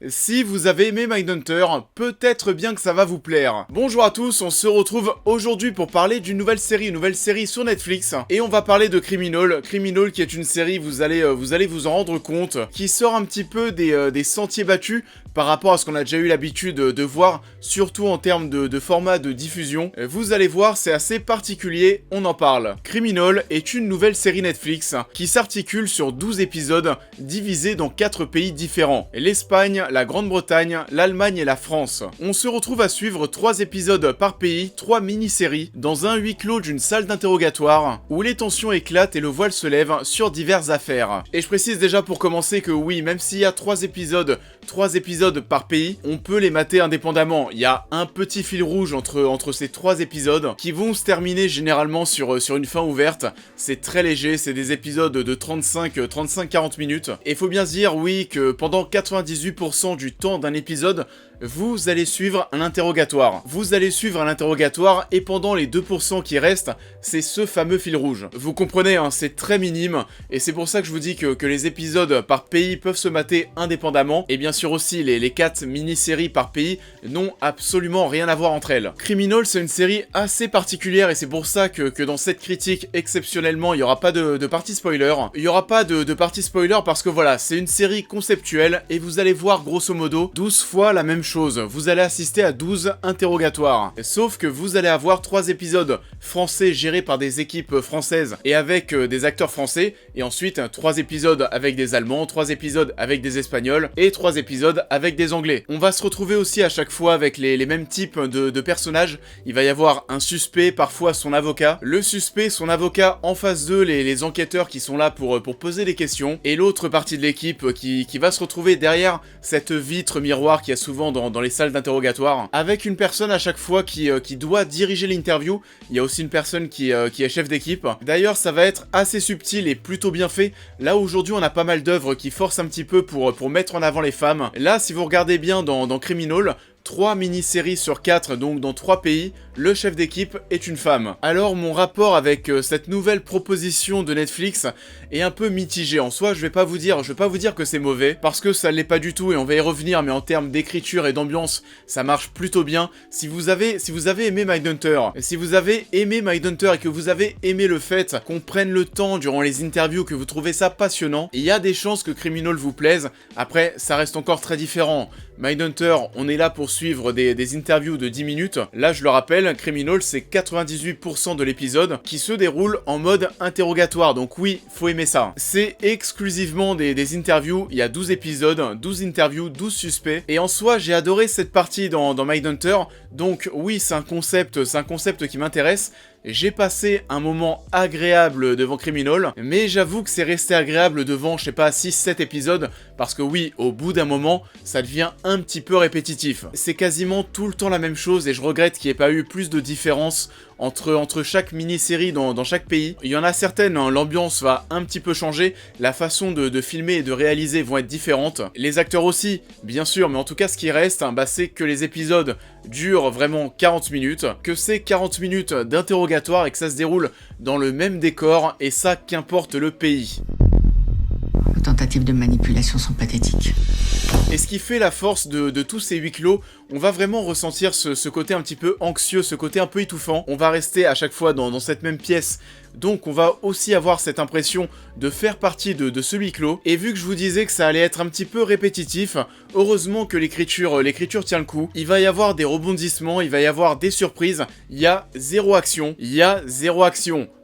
Si vous avez aimé Mindhunter, peut-être bien que ça va vous plaire. Bonjour à tous, on se retrouve aujourd'hui pour parler d'une nouvelle série sur Netflix. Et on va parler de Criminal. Criminal qui est une série, vous allez vous en rendre compte, qui sort un petit peu des sentiers battus par rapport à ce qu'on a déjà eu l'habitude de voir, surtout en termes de format de diffusion. Vous allez voir, c'est assez particulier, on en parle. Criminal est une nouvelle série Netflix qui s'articule sur 12 épisodes divisés dans 4 pays différents. L'Espagne, la Grande-Bretagne, l'Allemagne et la France. On se retrouve à suivre 3 épisodes par pays, 3 mini-séries, dans un huis clos d'une salle d'interrogatoire, où les tensions éclatent et le voile se lève sur diverses affaires. Et je précise déjà pour commencer que oui, même s'il y a 3 épisodes par pays, on peut les mater indépendamment. Il y a un petit fil rouge entre ces 3 épisodes, qui vont se terminer généralement sur une fin ouverte. C'est très léger, c'est des épisodes de 35-40 minutes. Et il faut bien se dire, oui, que pendant 98% du temps d'un épisode, vous allez suivre un interrogatoire. Et pendant les 2% qui restent, c'est ce fameux fil rouge. Vous comprenez, hein, c'est très minime, et c'est pour ça que je vous dis que les épisodes par pays peuvent se mater indépendamment, et bien sûr aussi les 4 mini-séries par pays n'ont absolument rien à voir entre elles. Criminal, c'est une série assez particulière, et c'est pour ça que dans cette critique, exceptionnellement, il n'y aura pas de partie spoiler. Il n'y aura pas de partie spoiler parce que voilà, c'est une série conceptuelle, et vous allez voir grosso modo 12 fois la même chose. Vous allez assister à 12 interrogatoires. Sauf que vous allez avoir 3 épisodes français gérés par des équipes françaises et avec des acteurs français, et ensuite 3 épisodes avec des Allemands, 3 épisodes avec des Espagnols, et 3 épisodes avec des Anglais. On va se retrouver aussi à chaque fois avec les mêmes types de personnages. Il va y avoir un suspect, parfois son avocat. Le suspect, son avocat, en face d'eux, les enquêteurs qui sont là pour poser des questions, et l'autre partie de l'équipe qui va se retrouver derrière cette vitre miroir qu'il y a souvent dans les salles d'interrogatoire, avec une personne à chaque fois qui doit diriger l'interview. Il y a aussi une personne qui est chef d'équipe. D'ailleurs, ça va être assez subtil et plutôt bien fait. Là, aujourd'hui, on a pas mal d'œuvres qui forcent un petit peu pour mettre en avant les femmes. Là, si vous regardez bien dans Criminal, 3 mini-séries sur 4, donc dans 3 pays, le chef d'équipe est une femme. Alors mon rapport avec cette nouvelle proposition de Netflix est un peu mitigé. En soi, je vais pas vous dire que c'est mauvais, parce que ça l'est pas du tout, et on va y revenir, mais en termes d'écriture et d'ambiance, ça marche plutôt bien. Si vous avez aimé Mindhunter, et que vous avez aimé le fait qu'on prenne le temps durant les interviews, que vous trouvez ça passionnant, il y a des chances que Criminal vous plaise. Après, ça reste encore très différent. Mindhunter, on est là pour suivre des interviews de 10 minutes. Là, je le rappelle, Criminal, c'est 98% de l'épisode qui se déroule en mode interrogatoire. Donc oui, faut aimer ça. C'est exclusivement des interviews. Il y a 12 épisodes, 12 interviews, 12 suspects. Et en soi, j'ai adoré cette partie dans Mindhunter. Donc oui, c'est un concept qui m'intéresse. J'ai passé un moment agréable devant Criminal, mais j'avoue que c'est resté agréable devant, je sais pas, 6-7 épisodes, parce que oui, au bout d'un moment, ça devient un petit peu répétitif. C'est quasiment tout le temps la même chose, et je regrette qu'il n'y ait pas eu plus de différence entre chaque mini-série dans chaque pays. Il y en a certaines, hein, l'ambiance va un petit peu changer, la façon de filmer et de réaliser vont être différentes. Les acteurs aussi, bien sûr, mais en tout cas ce qui reste, hein, c'est que les épisodes durent vraiment 40 minutes, que c'est 40 minutes d'interrogatoire et que ça se déroule dans le même décor, et ça qu'importe le pays. Les tentatives de manipulation sont pathétiques. Et ce qui fait la force de tous ces huis clos, on va vraiment ressentir ce côté un petit peu anxieux, ce côté un peu étouffant. On va rester à chaque fois dans cette même pièce, donc on va aussi avoir cette impression de faire partie de ce huis clos. Et vu que je vous disais que ça allait être un petit peu répétitif, heureusement que l'écriture tient le coup. Il va y avoir des rebondissements, il va y avoir des surprises. Il y a zéro action.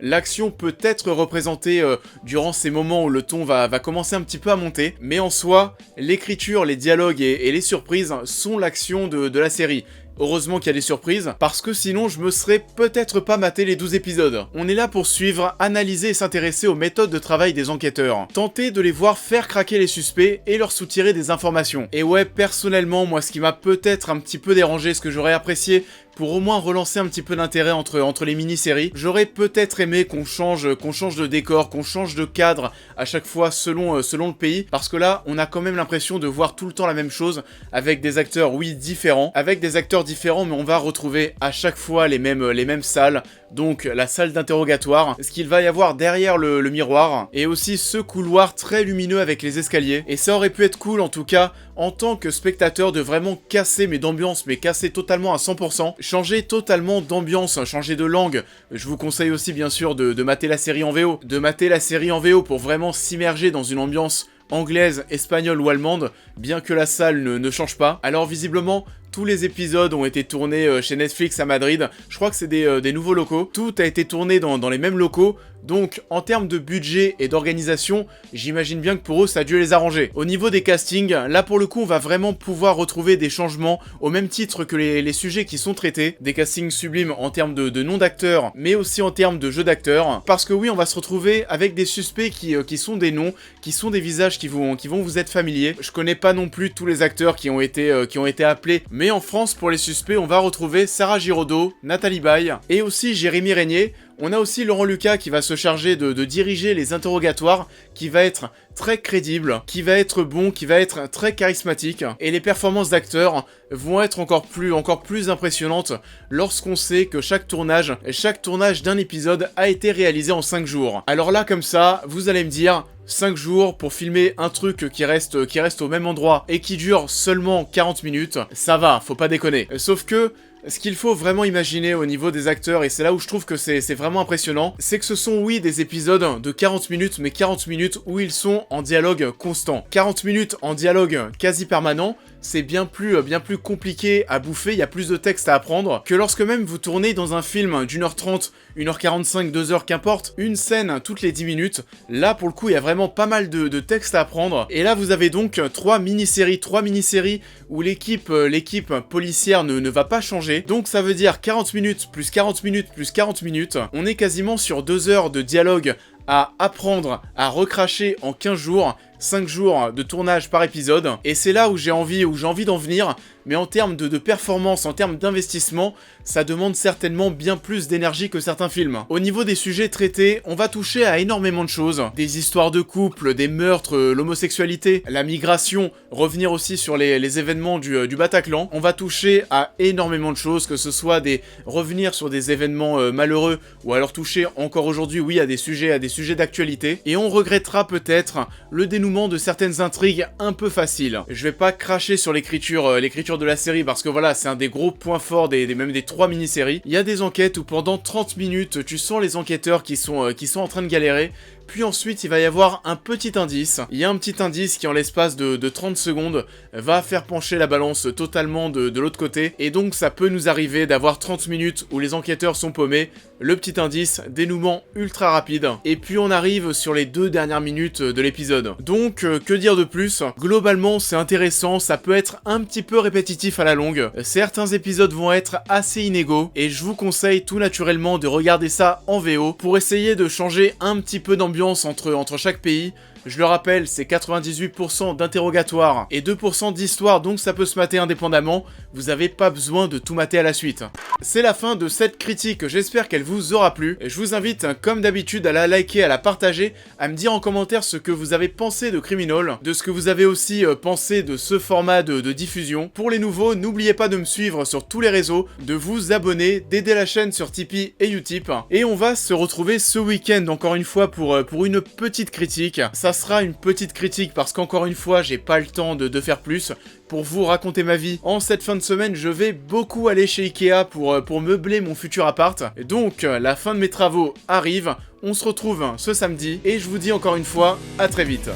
L'action peut être représentée durant ces moments où le ton va commencer un petit peu à monter, mais en soi, l'écriture, les dialogues et les surprises sont l'action de la série. Heureusement qu'il y a des surprises, parce que sinon je me serais peut-être pas maté les 12 épisodes. On est là pour suivre, analyser et s'intéresser aux méthodes de travail des enquêteurs. Tenter de les voir faire craquer les suspects et leur soutirer des informations. Et ouais, personnellement, moi ce qui m'a peut-être un petit peu dérangé, ce que j'aurais apprécié pour au moins relancer un petit peu d'intérêt entre les mini-séries. J'aurais peut-être aimé qu'on change de décor, qu'on change de cadre à chaque fois selon le pays, parce que là, on a quand même l'impression de voir tout le temps la même chose, avec des acteurs, oui, différents, mais on va retrouver à chaque fois les mêmes salles, donc la salle d'interrogatoire, ce qu'il va y avoir derrière le miroir, et aussi ce couloir très lumineux avec les escaliers, et ça aurait pu être cool en tout cas, en tant que spectateur, de vraiment casser d'ambiance, mais casser totalement à 100%, changer totalement d'ambiance, changer de langue. Je vous conseille aussi bien sûr de mater la série en VO, pour vraiment s'immerger dans une ambiance anglaise, espagnole ou allemande, bien que la salle ne change pas. Alors visiblement, tous les épisodes ont été tournés chez Netflix à Madrid. Je crois que c'est des nouveaux locaux. Tout a été tourné dans les mêmes locaux. Donc, en termes de budget et d'organisation, j'imagine bien que pour eux, ça a dû les arranger. Au niveau des castings, là pour le coup, on va vraiment pouvoir retrouver des changements au même titre que les sujets qui sont traités. Des castings sublimes en termes de noms d'acteurs, mais aussi en termes de jeux d'acteurs. Parce que oui, on va se retrouver avec des suspects qui sont des noms, qui sont des visages qui vont vous être familiers. Je connais pas non plus tous les acteurs qui ont été appelés, mais en France, pour les suspects, on va retrouver Sarah Giraudot, Nathalie Baye et aussi Jérémy Régnier. On a aussi Laurent Lucas qui va se charger de diriger les interrogatoires, qui va être très crédible, qui va être bon, qui va être très charismatique. Et les performances d'acteurs vont être encore plus impressionnantes lorsqu'on sait que chaque tournage d'un épisode a été réalisé en 5 jours. Alors là, comme ça, vous allez me dire, 5 jours pour filmer un truc qui reste au même endroit et qui dure seulement 40 minutes, ça va, faut pas déconner. Sauf que ce qu'il faut vraiment imaginer au niveau des acteurs, et c'est là où je trouve que c'est vraiment impressionnant, c'est que ce sont oui des épisodes de 40 minutes, mais 40 minutes où ils sont en dialogue constant. 40 minutes en dialogue quasi permanent, c'est bien plus compliqué à bouffer, il y a plus de texte à apprendre, que lorsque même vous tournez dans un film d'1h30, 1h45, 2h, qu'importe, une scène toutes les 10 minutes, là pour le coup il y a vraiment pas mal de texte à apprendre, et là vous avez donc 3 mini-séries où l'équipe policière ne va pas changer, donc ça veut dire 40 minutes plus 40 minutes plus 40 minutes, on est quasiment sur 2 heures de dialogue à apprendre, à recracher en 15 jours, 5 jours de tournage par épisode, et c'est là où j'ai envie d'en venir, mais en termes de performance, en termes d'investissement, ça demande certainement bien plus d'énergie que certains films. Au niveau des sujets traités, on va toucher à énormément de choses, des histoires de couple, des meurtres, l'homosexualité, la migration, revenir aussi sur les événements du Bataclan, on va toucher à énormément de choses, que ce soit revenir sur des événements malheureux, ou alors toucher encore aujourd'hui, oui, à des sujets d'actualité, et on regrettera peut-être le dénouement de certaines intrigues un peu faciles. Je vais pas cracher sur l'écriture de la série, parce que voilà, c'est un des gros points forts même des 3 mini-séries. Il y a des enquêtes où pendant 30 minutes, tu sens les enquêteurs qui sont en train de galérer, puis ensuite il va y avoir un petit indice. Il y a un petit indice qui en l'espace de 30 secondes va faire pencher la balance totalement de l'autre côté, et donc ça peut nous arriver d'avoir 30 minutes où les enquêteurs sont paumés, le petit indice, dénouement ultra rapide, et puis on arrive sur les 2 dernières minutes de l'épisode. Donc, que dire de plus? Globalement, c'est intéressant, ça peut être un petit peu répétitif à la longue, certains épisodes vont être assez inégaux, et je vous conseille tout naturellement de regarder ça en VO, pour essayer de changer un petit peu d'ambiance entre chaque pays. Je le rappelle, c'est 98% d'interrogatoire et 2% d'histoire, donc ça peut se mater indépendamment, vous avez pas besoin de tout mater à la suite. C'est la fin de cette critique, j'espère qu'elle vous aura plu. Je vous invite, comme d'habitude, à la liker, à la partager, à me dire en commentaire ce que vous avez pensé de Criminal, de ce que vous avez aussi pensé de ce format de diffusion. Pour les nouveaux, n'oubliez pas de me suivre sur tous les réseaux, de vous abonner, d'aider la chaîne sur Tipeee et Utip, et on va se retrouver ce week-end encore une fois pour une petite critique. Ça sera une petite critique parce qu'encore une fois, j'ai pas le temps de faire plus. Pour vous raconter ma vie, en cette fin de semaine, je vais beaucoup aller chez Ikea pour meubler mon futur appart. Et donc, la fin de mes travaux arrive. On se retrouve ce samedi et je vous dis encore une fois, à très vite.